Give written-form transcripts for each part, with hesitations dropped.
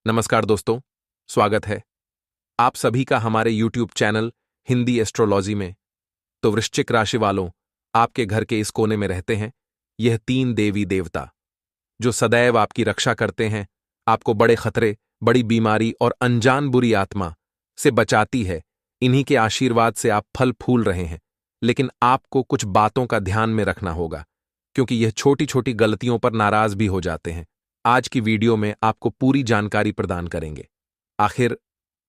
नमस्कार दोस्तों, स्वागत है आप सभी का हमारे YouTube चैनल हिंदी एस्ट्रोलॉजी में। तो वृश्चिक राशि वालों, आपके घर के इस कोने में रहते हैं यह 3 देवी देवता जो सदैव आपकी रक्षा करते हैं, आपको बड़े खतरे, बड़ी बीमारी और अनजान बुरी आत्मा से बचाती है। इन्हीं के आशीर्वाद से आप फल फूल रहे हैं, लेकिन आपको कुछ बातों का ध्यान में रखना होगा, क्योंकि यह छोटी छोटी गलतियों पर नाराज भी हो जाते हैं। आज की वीडियो में आपको पूरी जानकारी प्रदान करेंगे। आखिर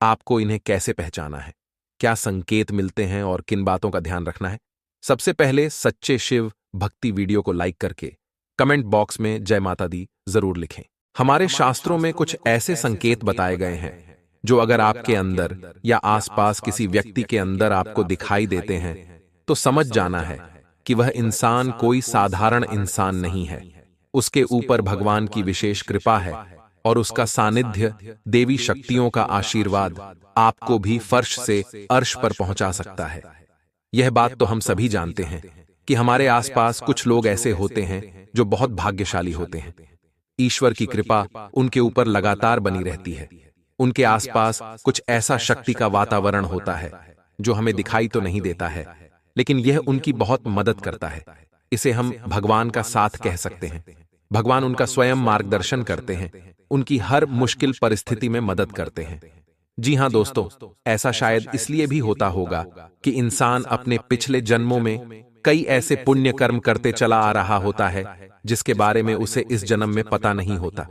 आपको इन्हें कैसे पहचाना है, क्या संकेत मिलते हैं और किन बातों का ध्यान रखना है। सबसे पहले सच्चे शिव भक्ति वीडियो को लाइक करके कमेंट बॉक्स में जय माता दी जरूर लिखें। हमारे शास्त्रों में कुछ ऐसे संकेत बताए गए हैं जो अगर आपके अंदर या आसपास किसी व्यक्ति के अंदर आपको दिखाई देते हैं तो समझ जाना है कि वह इंसान कोई साधारण इंसान नहीं है। उसके ऊपर भगवान की विशेष कृपा है और उसका सानिध्य, देवी शक्तियों का आशीर्वाद आपको भी फर्श से अर्श पर पहुंचा सकता है। यह बात तो हम सभी जानते हैं कि हमारे आसपास कुछ लोग ऐसे होते हैं जो बहुत भाग्यशाली होते हैं। ईश्वर की कृपा उनके ऊपर लगातार बनी रहती है। उनके आसपास कुछ ऐसा शक्ति का वातावरण होता है जो हमें दिखाई तो नहीं देता है, लेकिन यह उनकी बहुत मदद करता है। इसे हम भगवान का साथ कह सकते हैं। भगवान उनका स्वयं मार्गदर्शन करते हैं, उनकी हर मुश्किल परिस्थिति में मदद करते हैं। जी हां दोस्तों, ऐसा शायद इसलिए भी होता होगा कि इंसान अपने पिछले जन्मों में कई ऐसे पुण्य कर्म करते चला आ रहा होता है जिसके बारे में उसे इस जन्म में पता नहीं होता।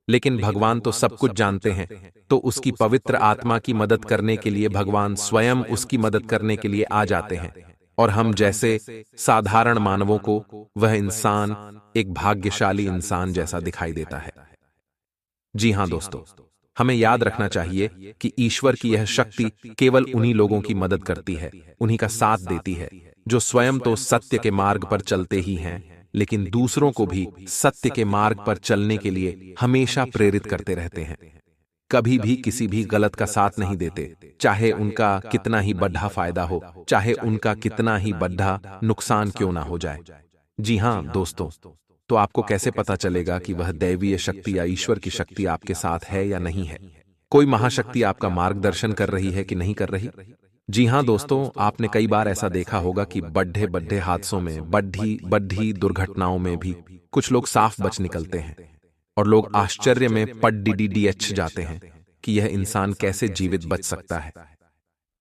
लेकिन भगवान तो सब कुछ जानते हैं, तो उसकी पवित्र आत्मा की मदद करने के लिए भगवान स्वयं उसकी मदद करने के लिए आ जाते हैं, और हम जैसे साधारण मानवों को वह इंसान एक भाग्यशाली इंसान जैसा दिखाई देता है। जी हां दोस्तों, हमें याद रखना चाहिए कि ईश्वर की यह शक्ति केवल उन्हीं लोगों की मदद करती है, उन्हीं का साथ देती है जो स्वयं तो सत्य के मार्ग पर चलते ही हैं, लेकिन दूसरों को भी सत्य के मार्ग पर चलने के लिए हमेशा प्रेरित करते रहते हैं। कभी भी किसी भी गलत का साथ नहीं देते, चाहे उनका कितना ही बड़ा फायदा हो, चाहे उनका कितना ही बड़ा नुकसान क्यों ना हो जाए। जी हां दोस्तों, तो आपको कैसे पता चलेगा कि वह दैवीय शक्ति या ईश्वर की शक्ति आपके साथ है या नहीं है? कोई महाशक्ति आपका मार्गदर्शन कर रही है कि नहीं कर रही? जी हां दोस्तों, आपने कई बार ऐसा देखा होगा कि बड़े बड़े हादसों में, बड़ी बड़ी दुर्घटनाओं में भी कुछ लोग साफ बच निकलते हैं, और लोग आश्चर्य में पड़ जाते हैं कि यह इंसान कैसे जीवित बच सकता है।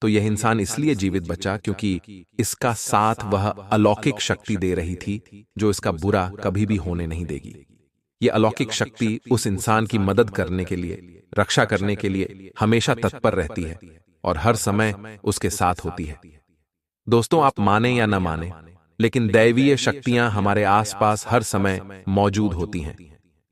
तो यह इंसान इसलिए जीवित बचा क्योंकि इसका साथ वह अलौकिक शक्ति दे रही थी जो इसका बुरा कभी भी होने नहीं देगी। यह अलौकिक शक्ति उस इंसान की मदद करने के लिए, रक्षा करने के लिए हमेशा तत्पर रहती है और हर समय उसके साथ होती है। दोस्तों, आप माने या न माने, लेकिन दैवीय शक्तियां हमारे आसपास हर समय मौजूद होती हैं।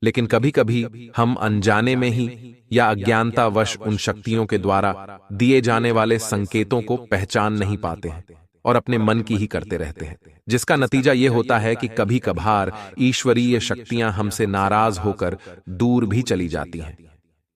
लेकिन कभी कभी हम अनजाने में ही या अज्ञानतावश उन शक्तियों के द्वारा दिए जाने वाले संकेतों को पहचान नहीं पाते हैं और अपने मन की ही करते रहते हैं, जिसका नतीजा यह होता है कि कभी कभार ईश्वरीय शक्तियां हमसे नाराज होकर दूर भी चली जाती हैं।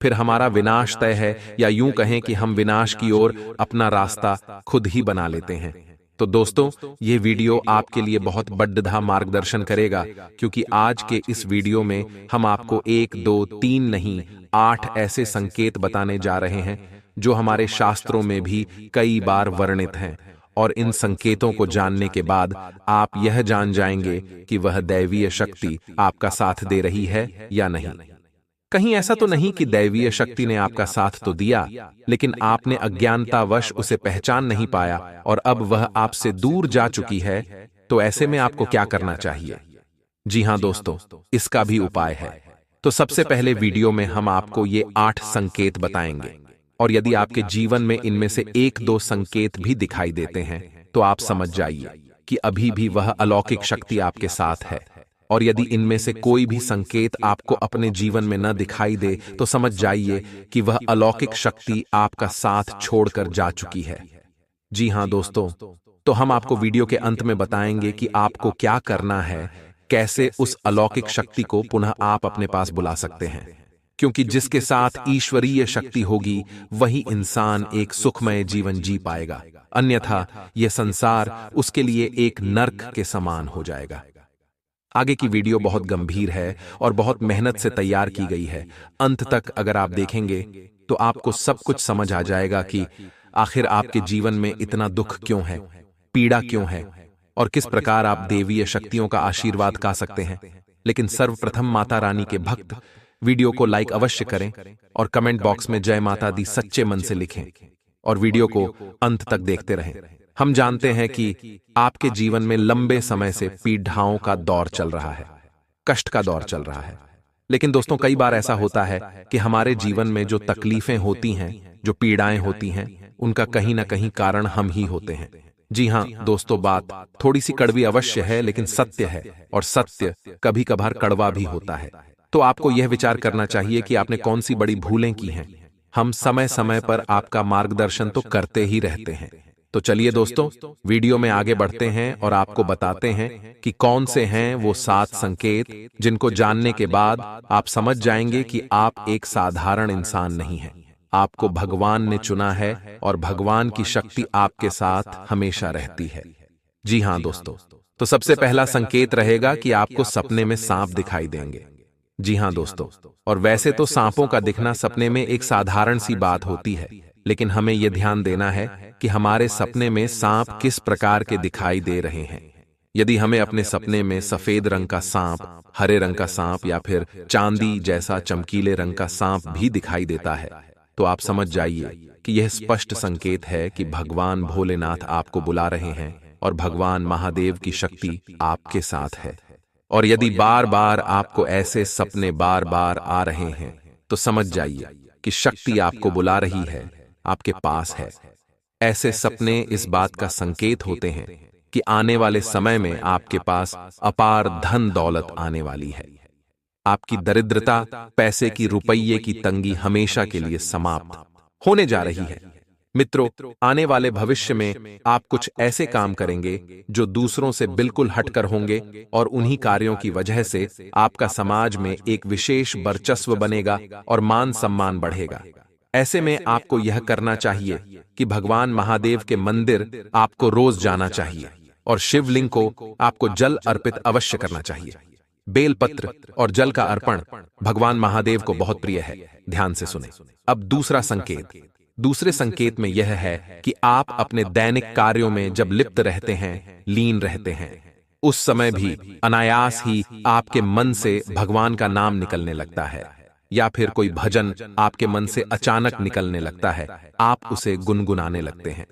फिर हमारा विनाश तय है, या यूं कहें कि हम विनाश की ओर अपना रास्ता खुद ही बना लेते हैं। तो दोस्तों, ये वीडियो आपके लिए बहुत बड़ा मार्गदर्शन करेगा, क्योंकि आज के इस वीडियो में हम आपको 1, 2, 3 नहीं 8 ऐसे संकेत बताने जा रहे हैं जो हमारे शास्त्रों में भी कई बार वर्णित हैं, और इन संकेतों को जानने के बाद आप यह जान जाएंगे कि वह दैवीय शक्ति आपका साथ दे रही है या नहीं। कहीं ऐसा तो नहीं कि दैवीय शक्ति ने आपका साथ तो दिया, लेकिन आपने अज्ञानतावश उसे पहचान नहीं पाया और अब वह आपसे दूर जा चुकी है। तो ऐसे में आपको क्या करना चाहिए? जी हां दोस्तों, इसका भी उपाय है। तो सबसे पहले वीडियो में हम आपको ये 8 संकेत बताएंगे, और यदि आपके जीवन में इनमें से 1-2 संकेत भी दिखाई देते हैं तो आप समझ जाइए कि अभी भी वह अलौकिक शक्ति आपके साथ है। और यदि इनमें से कोई भी संकेत आपको अपने जीवन में न दिखाई दे तो समझ जाइए कि वह अलौकिक शक्ति आपका साथ छोड़कर जा चुकी है। जी हां दोस्तों, तो हम आपको वीडियो के अंत में बताएंगे कि आपको क्या करना है, कैसे उस अलौकिक शक्ति को पुनः आप अपने पास बुला सकते हैं, क्योंकि जिसके साथ ईश्वरीय शक्ति होगी वही इंसान एक सुखमय जीवन जी पाएगा, अन्यथा यह संसार उसके लिए एक नर्क के समान हो जाएगा। आगे की वीडियो बहुत गंभीर है और बहुत मेहनत से तैयार की गई है। अंत तक अगर आप देखेंगे तो आपको सब कुछ समझ आ जाएगा कि आखिर आपके जीवन में इतना दुख क्यों है, पीड़ा क्यों है और किस प्रकार आप देवीय शक्तियों का आशीर्वाद पा सकते हैं। लेकिन सर्वप्रथम माता रानी के भक्त वीडियो को लाइक अवश्य करें और कमेंट बॉक्स में जय माता दी सच्चे मन से लिखें और वीडियो को अंत तक देखते रहें। हम जानते हैं कि आपके जीवन में लंबे समय से पीड़ाओं का दौर चल रहा है, कष्ट का दौर चल रहा है। लेकिन दोस्तों, कई बार ऐसा होता है कि हमारे जीवन में जो तकलीफें होती हैं, जो पीड़ाएं होती हैं, उनका कहीं ना कहीं कारण हम ही होते हैं। जी हां दोस्तों, बात थोड़ी सी कड़वी अवश्य है, लेकिन सत्य है और सत्य कभी कभार कड़वा भी होता है। तो आपको यह विचार करना चाहिए कि आपने कौन सी बड़ी भूलें की हैं। हम समय समय पर आपका मार्गदर्शन तो करते ही रहते हैं। तो चलिए दोस्तों, वीडियो में आगे बढ़ते हैं और आपको बताते हैं कि कौन से हैं वो 7 संकेत जिनको जानने के बाद आप समझ जाएंगे कि आप एक साधारण इंसान नहीं हैं। आपको भगवान ने चुना है और भगवान की शक्ति आपके साथ हमेशा रहती है। जी हां दोस्तों, तो सबसे पहला संकेत रहेगा कि आपको सपने में सांप दिखाई देंगे। जी हां दोस्तों, और वैसे तो सांपों का दिखना सपने में एक साधारण सी बात होती है, लेकिन हमें यह ध्यान देना है कि हमारे सपने में सांप किस प्रकार के दिखाई दे रहे हैं। यदि हमें अपने सपने में सफेद रंग का सांप, हरे रंग का सांप या फिर चांदी जैसा चमकीले रंग का सांप भी दिखाई देता है, तो आप समझ जाइए कि यह स्पष्ट संकेत है कि भगवान भोलेनाथ आपको बुला रहे हैं और भगवान महादेव की शक्ति आपके साथ है। और यदि बार बार आपको ऐसे सपने बार बार आ रहे हैं, तो समझ जाइए कि शक्ति आपको बुला रही है, आपके पास है। ऐसे सपने इस बात का संकेत होते हैं कि आने वाले समय में आपके पास अपार धन दौलत आने वाली है। आपकी दरिद्रता, पैसे की, रुपये की तंगी हमेशा के लिए समाप्त होने जा रही है। मित्रों, आने वाले भविष्य में आप कुछ ऐसे काम करेंगे जो दूसरों से बिल्कुल हटकर होंगे और उन्हीं कार्यों की वजह से आपका समाज में एक विशेष वर्चस्व बनेगा और मान सम्मान बढ़ेगा। ऐसे में आपको यह करना चाहिए कि भगवान महादेव के मंदिर आपको रोज जाना चाहिए और शिवलिंग को आपको जल अर्पित अवश्य करना चाहिए। बेलपत्र और जल का अर्पण भगवान महादेव को बहुत प्रिय है। ध्यान से सुने। अब दूसरे संकेत में यह है कि आप अपने दैनिक कार्यों में जब लिप्त रहते हैं, लीन रहते हैं, उस समय भी अनायास ही आपके मन से भगवान का नाम निकलने लगता है या फिर कोई भजन आपके मन से अचानक निकलने लगता है, आप उसे गुनगुनाने लगते हैं।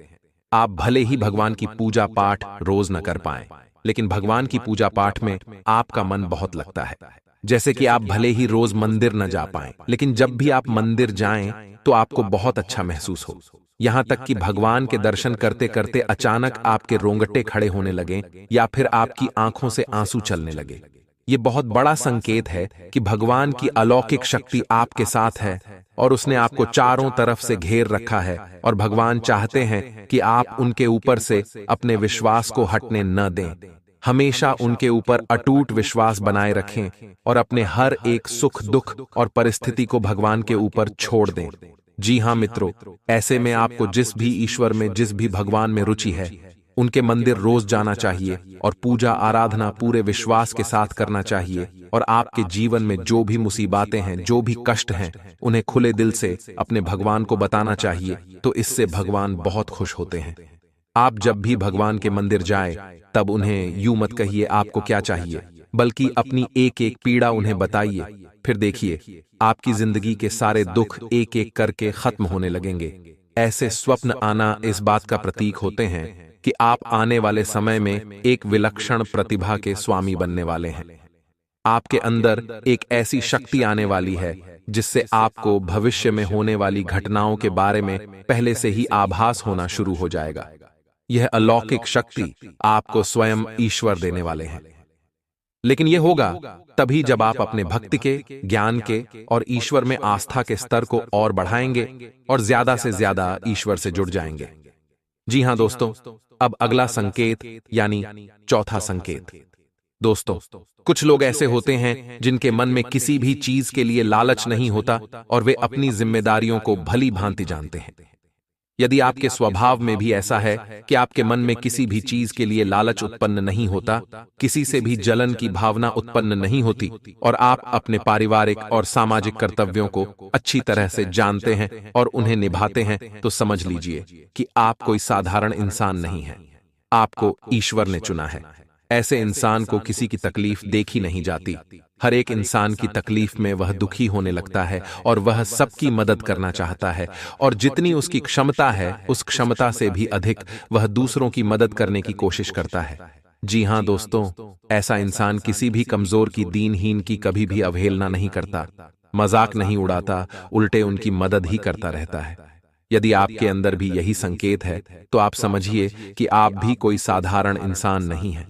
आप भले ही भगवान की पूजा पाठ रोज न कर पाएं, लेकिन भगवान की पूजा पाठ में आपका मन बहुत लगता है। जैसे कि आप भले ही रोज मंदिर न जा पाएं, लेकिन जब भी आप मंदिर जाएं तो आपको बहुत अच्छा महसूस हो। यहां तक कि भगवान के दर्शन करते करते अचानक आपके रोंगटे खड़े होने लगे या फिर आपकी आंखों से आंसू चलने लगे। ये बहुत बड़ा संकेत है कि भगवान की अलौकिक शक्ति आपके साथ है और उसने आपको चारों तरफ से घेर रखा है और भगवान चाहते हैं कि आप उनके ऊपर से अपने विश्वास को हटने न दें। हमेशा उनके ऊपर अटूट विश्वास बनाए रखें और अपने हर एक सुख दुख और परिस्थिति को भगवान के ऊपर छोड़ दें। जी हां मित्रों, ऐसे में आपको जिस भी ईश्वर में, जिस भी भगवान में रुचि है, उनके मंदिर रोज जाना चाहिए और पूजा आराधना पूरे विश्वास के साथ करना चाहिए। और आपके जीवन में जो भी मुसीबतें हैं, जो भी कष्ट हैं, उन्हें खुले दिल से अपने भगवान को बताना चाहिए। तो इससे भगवान बहुत खुश होते हैं। आप जब भी भगवान के मंदिर जाएं, तब उन्हें यूं मत कहिए आपको क्या चाहिए, बल्कि अपनी एक एक पीड़ा उन्हें बताइए। फिर देखिए आपकी जिंदगी के सारे दुख एक एक करके खत्म होने लगेंगे। ऐसे स्वप्न आना इस बात का प्रतीक होते हैं कि आप आने वाले समय में एक विलक्षण प्रतिभा के स्वामी बनने वाले हैं। आपके अंदर एक ऐसी शक्ति आने वाली है जिससे आपको भविष्य में होने वाली घटनाओं के बारे में पहले से ही आभास होना शुरू हो जाएगा। यह अलौकिक शक्ति आपको स्वयं ईश्वर देने वाले हैं। लेकिन यह होगा तभी जब आप अपने भक्ति के, ज्ञान के और ईश्वर में आस्था के स्तर को और बढ़ाएंगे और ज्यादा से ज्यादा ईश्वर से जुड़ जाएंगे। जी हां दोस्तों, अब अगला संकेत यानी चौथा संकेत। दोस्तों, कुछ लोग ऐसे होते हैं जिनके मन में किसी भी चीज के लिए लालच नहीं होता और वे अपनी जिम्मेदारियों को भली भांति जानते हैं। यदि आपके स्वभाव में भी ऐसा है कि आपके मन में किसी भी चीज के लिए लालच उत्पन्न नहीं होता, किसी से भी जलन की भावना उत्पन्न नहीं होती, और आप अपने पारिवारिक और सामाजिक कर्तव्यों को अच्छी तरह से जानते हैं और उन्हें निभाते हैं, तो समझ लीजिए कि आप कोई साधारण इंसान नहीं हैं। आपको ईश्वर ने चुना है। ऐसे इंसान को किसी की तकलीफ देखी नहीं जाती। हर एक इंसान की तकलीफ में वह दुखी होने लगता है और वह सबकी मदद करना चाहता है, और जितनी उसकी क्षमता है उस क्षमता से भी अधिक वह दूसरों की मदद करने की कोशिश करता है। जी हाँ दोस्तों, ऐसा इंसान किसी भी कमजोर की, दीनहीन की कभी भी अवहेलना नहीं करता, मजाक नहीं उड़ाता, उल्टे उनकी मदद ही करता रहता है। यदि आपके अंदर भी यही संकेत है तो आप समझिए कि आप भी कोई साधारण इंसान नहीं हैं।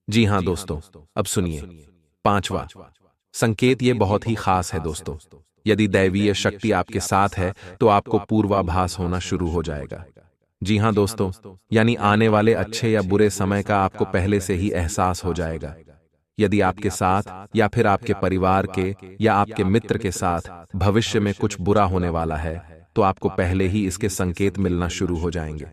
जी हाँ दोस्तों, अब सुनिए पांचवा संकेत। ये बहुत ही खास है दोस्तों। यदि दैवीय शक्ति आपके साथ है तो आपको पूर्वाभास होना शुरू हो जाएगा। जी हाँ दोस्तों, यानी आने वाले अच्छे या बुरे समय का आपको पहले से ही एहसास हो जाएगा। यदि आपके साथ या फिर आपके परिवार के या आपके मित्र के साथ भविष्य में कुछ बुरा होने वाला है तो आपको पहले ही इसके संकेत मिलना शुरू हो जाएंगे।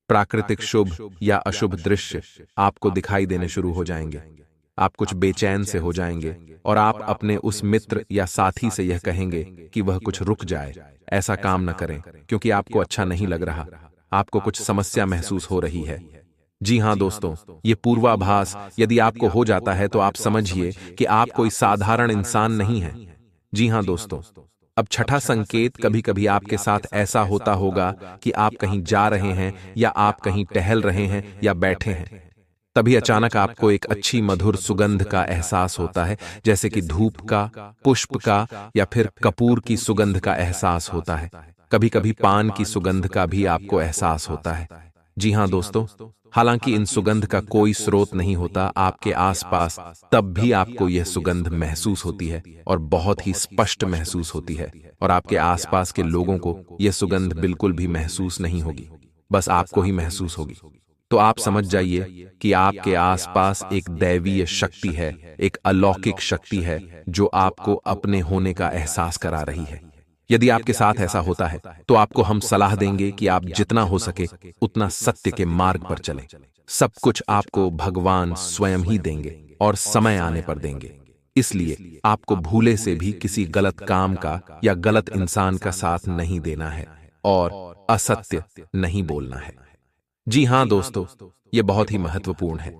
प्राकृतिक शुभ या अशुभ दृश्य आपको दिखाई देने शुरू हो जाएंगे। आप कुछ बेचैन से हो जाएंगे और आप अपने उस मित्र या साथी से यह कहेंगे कि वह कुछ रुक जाए, ऐसा काम न करें क्योंकि आपको अच्छा नहीं लग रहा, आपको कुछ समस्या महसूस हो रही है। जी हाँ दोस्तों, ये पूर्वाभास यदि आपको हो जाता है तो आप समझिए कि आप कोई साधारण इंसान नहीं हैं। जी हाँ दोस्तों, अब छठा संकेत। कभी कभी आपके साथ ऐसा होता होगा कि आप कहीं जा रहे हैं या आप कहीं टहल रहे हैं या बैठे हैं, तभी अचानक आपको एक अच्छी मधुर सुगंध का एहसास होता है, जैसे कि धूप का, पुष्प का या फिर कपूर की सुगंध का एहसास होता है। कभी कभी पान की सुगंध का भी आपको एहसास होता है। जी हाँ दोस्तों, हालांकि इन सुगंध का कोई स्रोत नहीं होता आपके आसपास, तब भी आपको यह सुगंध महसूस होती है और बहुत ही स्पष्ट महसूस होती है, और आपके आसपास के लोगों को यह सुगंध बिल्कुल भी महसूस नहीं होगी, बस आपको ही महसूस होगी। तो आप समझ जाइए कि आपके आसपास एक दैवीय शक्ति है, एक अलौकिक शक्ति है जो आपको अपने होने का एहसास करा रही है। यदि आपके साथ ऐसा होता है तो आपको हम सलाह देंगे कि आप जितना हो सके उतना सत्य के मार्ग पर चलें। सब कुछ आपको भगवान स्वयं ही देंगे और समय आने पर देंगे। इसलिए आपको भूले से भी किसी गलत काम का या गलत इंसान का साथ नहीं देना है और असत्य नहीं बोलना है। जी हाँ दोस्तों, यह बहुत ही महत्वपूर्ण है।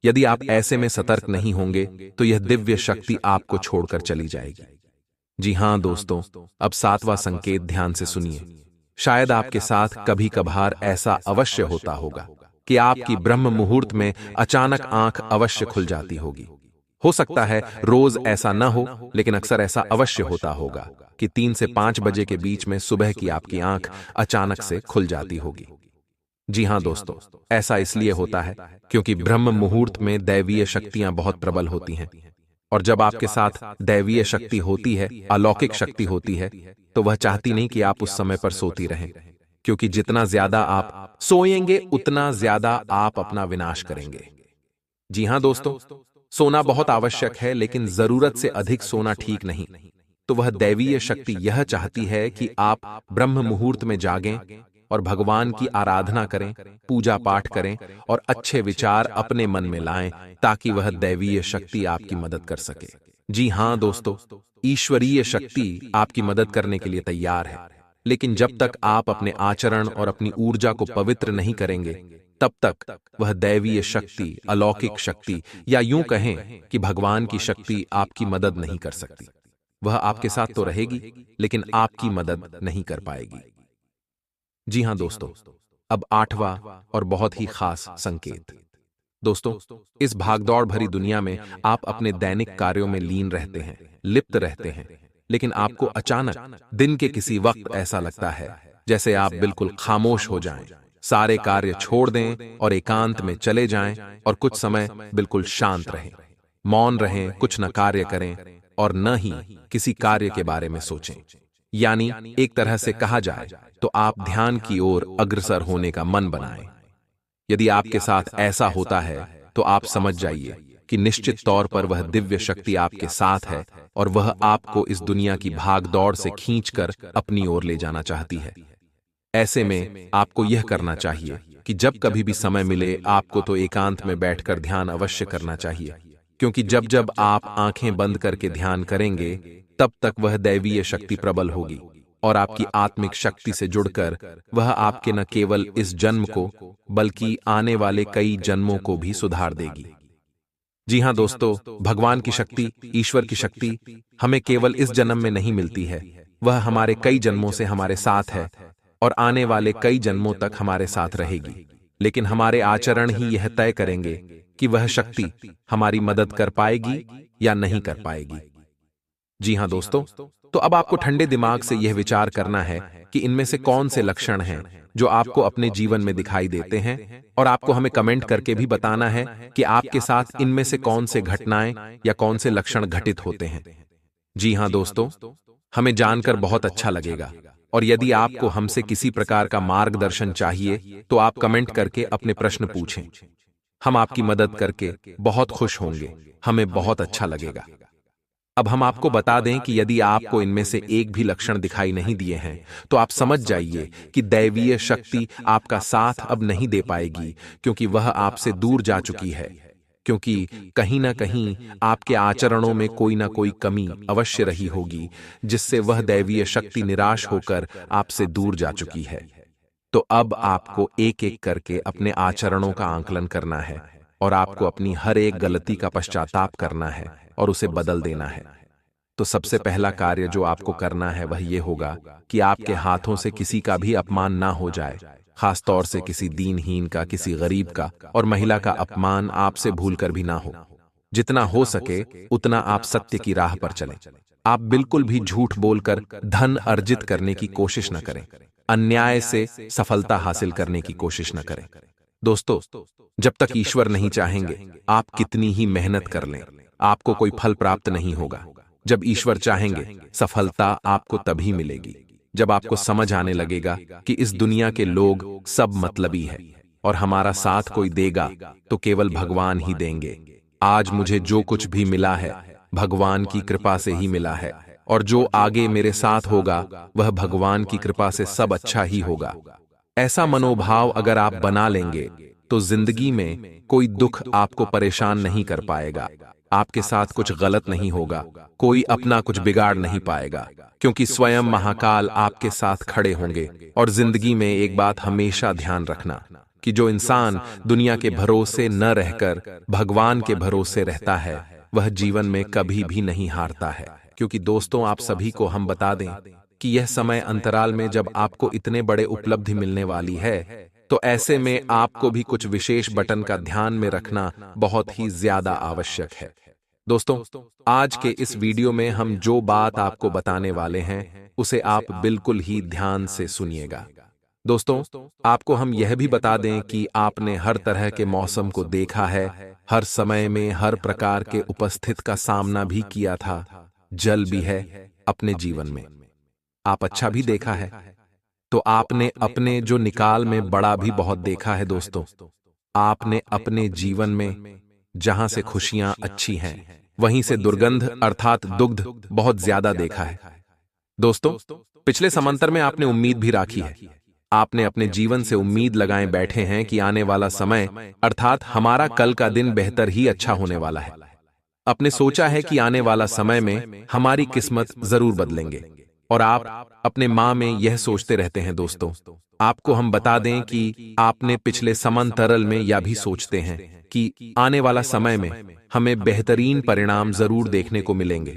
यदि आप ऐसे में सतर्क नहीं होंगे तो यह दिव्य शक्ति आपको छोड़कर चली जाएगी। जी हाँ दोस्तों, अब सातवां संकेत ध्यान से सुनिए। शायद आपके साथ कभी कभार ऐसा अवश्य होता होगा कि आपकी ब्रह्म मुहूर्त में अचानक आंख अवश्य खुल जाती होगी। हो सकता है रोज ऐसा न हो, लेकिन अक्सर ऐसा अवश्य होता होगा कि 3 से 5 बजे के बीच में सुबह की आपकी आंख अचानक से खुल जाती होगी। जी हाँ दोस्तों, ऐसा इसलिए होता है क्योंकि ब्रह्म मुहूर्त में दैवीय शक्तियां बहुत प्रबल होती हैं, और जब आपके साथ दैवीय शक्ति होती है, अलौकिक शक्ति होती है, तो वह चाहती नहीं कि आप उस समय पर सोती रहें, क्योंकि जितना ज्यादा आप सोएंगे उतना ज्यादा आप अपना विनाश करेंगे। जी हाँ दोस्तों, सोना बहुत आवश्यक है, लेकिन जरूरत से अधिक सोना ठीक नहीं। तो वह दैवीय शक्ति यह चाहती है कि आप ब्रह्म मुहूर्त में जागें और भगवान की आराधना करें, पूजा पाठ करें और अच्छे विचार अपने मन में लाएं, ताकि वह दैवीय शक्ति आपकी मदद कर सके। जी हाँ दोस्तों, ईश्वरीय शक्ति आपकी मदद करने के लिए तैयार है, लेकिन जब तक आप अपने आचरण और अपनी ऊर्जा को पवित्र नहीं करेंगे, तब तक वह दैवीय शक्ति, अलौकिक शक्ति या यूं कहें कि भगवान की शक्ति आपकी मदद नहीं कर सकती। वह आपके साथ तो रहेगी, लेकिन आपकी मदद नहीं कर पाएगी। जी हाँ दोस्तों, अब आठवां और बहुत ही खास संकेत। दोस्तों, इस भागदौड़ भरी दुनिया में आप अपने दैनिक कार्यों में लीन रहते हैं, लिप्त रहते हैं, लेकिन आपको अचानक दिन के किसी वक्त ऐसा लगता है जैसे आप बिल्कुल खामोश हो जाएं, सारे कार्य छोड़ दें और एकांत में चले जाएं और कुछ समय बिल्कुल शांत रहें, मौन रहें, कुछ न कार्य करें और न ही किसी कार्य के बारे में सोचें। यानी एक तरह से कहा जाए तो आप ध्यान की ओर अग्रसर होने का मन बनाएं। यदि आपके साथ ऐसा होता है तो आप समझ जाइए कि निश्चित तौर पर वह दिव्य शक्ति आपके साथ है और वह आपको इस दुनिया की भाग दौड़ से खींचकर अपनी ओर ले जाना चाहती है। ऐसे में आपको यह करना चाहिए कि जब कभी भी समय मिले आपको तो एकांत में बैठकर ध्यान अवश्य करना चाहिए, क्योंकि जब जब आप आंखें बंद करके ध्यान करेंगे तब तक वह दैवीय शक्ति प्रबल होगी और आपकी आत्मिक शक्ति से जुड़कर वह आपके न केवल इस जन्म को बल्कि आने वाले कई जन्मों को भी सुधार देगी। जी हाँ दोस्तों, भगवान की शक्ति, ईश्वर की शक्ति हमें केवल इस जन्म में नहीं मिलती है, वह हमारे कई जन्मों से हमारे साथ है और आने वाले कई जन्मों तक हमारे साथ रहेगी। लेकिन हमारे आचरण ही यह तय करेंगे कि वह शक्ति हमारी मदद कर पाएगी या नहीं कर पाएगी। जी हाँ दोस्तों, तो अब आपको ठंडे दिमाग से यह विचार करना है कि इनमें से कौन से लक्षण हैं जो आपको अपने जीवन में दिखाई देते हैं, और आपको हमें कमेंट करके भी बताना है कि आपके साथ इनमें से कौन से घटनाएं या कौन से लक्षण घटित होते हैं। जी हाँ दोस्तों, हमें जानकर बहुत अच्छा लगेगा, और यदि आपको हमसे किसी प्रकार का मार्गदर्शन चाहिए तो आप कमेंट करके अपने प्रश्न पूछें। हम आपकी मदद करके बहुत खुश होंगे, हमें बहुत अच्छा लगेगा। अब हम आपको बता दें कि यदि आपको इनमें से एक भी लक्षण दिखाई नहीं दिए हैं तो आप समझ जाइए कि दैवीय शक्ति आपका साथ अब नहीं दे पाएगी, क्योंकि वह आपसे दूर जा चुकी है, क्योंकि कहीं ना कहीं आपके आचरणों में कोई ना कोई कमी अवश्य रही होगी जिससे वह दैवीय शक्ति निराश होकर आपसे दूर जा चुकी है। तो अब आपको एक एक करके अपने आचरणों का आंकलन करना है और आपको अपनी हर एक गलती का पश्चाताप करना है और उसे बदल देना है। तो सबसे पहला कार्य जो आपको करना है वह यह होगा कि आपके हाथों से किसी का भी अपमान ना हो जाए, खास तौर से किसी दीनहीन का, किसी गरीब का और महिला का अपमान आपसे भूलकर भी ना हो। जितना हो सके उतना आप सत्य की राह पर चलें। आप बिल्कुल भी झूठ बोलकर धन अर्जित करने की कोशिश न करें, अन्याय से सफलता हासिल करने की कोशिश न करें। दोस्तों, जब तक ईश्वर नहीं चाहेंगे आप कितनी ही मेहनत कर लें, आपको कोई फल प्राप्त नहीं होगा। जब ईश्वर चाहेंगे सफलता आपको तभी मिलेगी जब आपको समझ आने लगेगा कि इस दुनिया के लोग सब मतलबी है और हमारा साथ कोई देगा तो केवल भगवान ही देंगे। आज मुझे जो कुछ भी मिला है भगवान की कृपा से ही मिला है, और जो आगे मेरे साथ होगा वह भगवान की कृपा से सब अच्छा ही होगा। ऐसा मनोभाव अगर आप बना लेंगे तो जिंदगी में कोई दुख आपको परेशान नहीं कर पाएगा, आपके साथ कुछ गलत नहीं होगा, कोई अपना कुछ बिगाड़ नहीं पाएगा, क्योंकि स्वयं महाकाल आपके साथ खड़े होंगे। और जिंदगी में एक बात हमेशा ध्यान रखना कि जो इंसान दुनिया के भरोसे न रहकर भगवान के भरोसे रहता है वह जीवन में कभी भी नहीं हारता है। क्योंकि दोस्तों, आप सभी को हम बता दें कि यह समय अंतराल में जब आपको इतने बड़े उपलब्धि मिलने वाली है तो ऐसे में आपको भी कुछ विशेष बटन का ध्यान में रखना बहुत ही ज्यादा आवश्यक है। दोस्तों, आज के इस वीडियो में हम जो बात आपको बताने वाले हैं उसे आप बिल्कुल ही ध्यान से सुनिएगा। दोस्तों, आपको हम यह भी बता दें कि आपने हर तरह के मौसम को देखा है, हर समय में हर प्रकार के उपस्थित का सामना भी किया था, जल भी है अपने जीवन में, आप अच्छा भी देखा है, तो आपने अपने जो निकाल में बड़ा भी बहुत देखा है। दोस्तों, आपने अपने जीवन में जहां से खुशियां अच्छी हैं वहीं से दुर्गंध अर्थात दुग्ध बहुत ज्यादा देखा है। दोस्तों, पिछले समंतर में आपने उम्मीद भी राखी है, आपने अपने जीवन से उम्मीद लगाए बैठे हैं कि आने वाला समय अर्थात हमारा कल का दिन बेहतर ही अच्छा होने वाला है। आपने सोचा है कि आने वाला समय में हमारी किस्मत जरूर बदलेंगे, और आप अपने मां में यह सोचते रहते हैं। दोस्तों, आपको हम बता दें कि आपने पिछले समंतरल में यह भी सोचते हैं कि आने वाला समय में हमें बेहतरीन परिणाम जरूर देखने को मिलेंगे।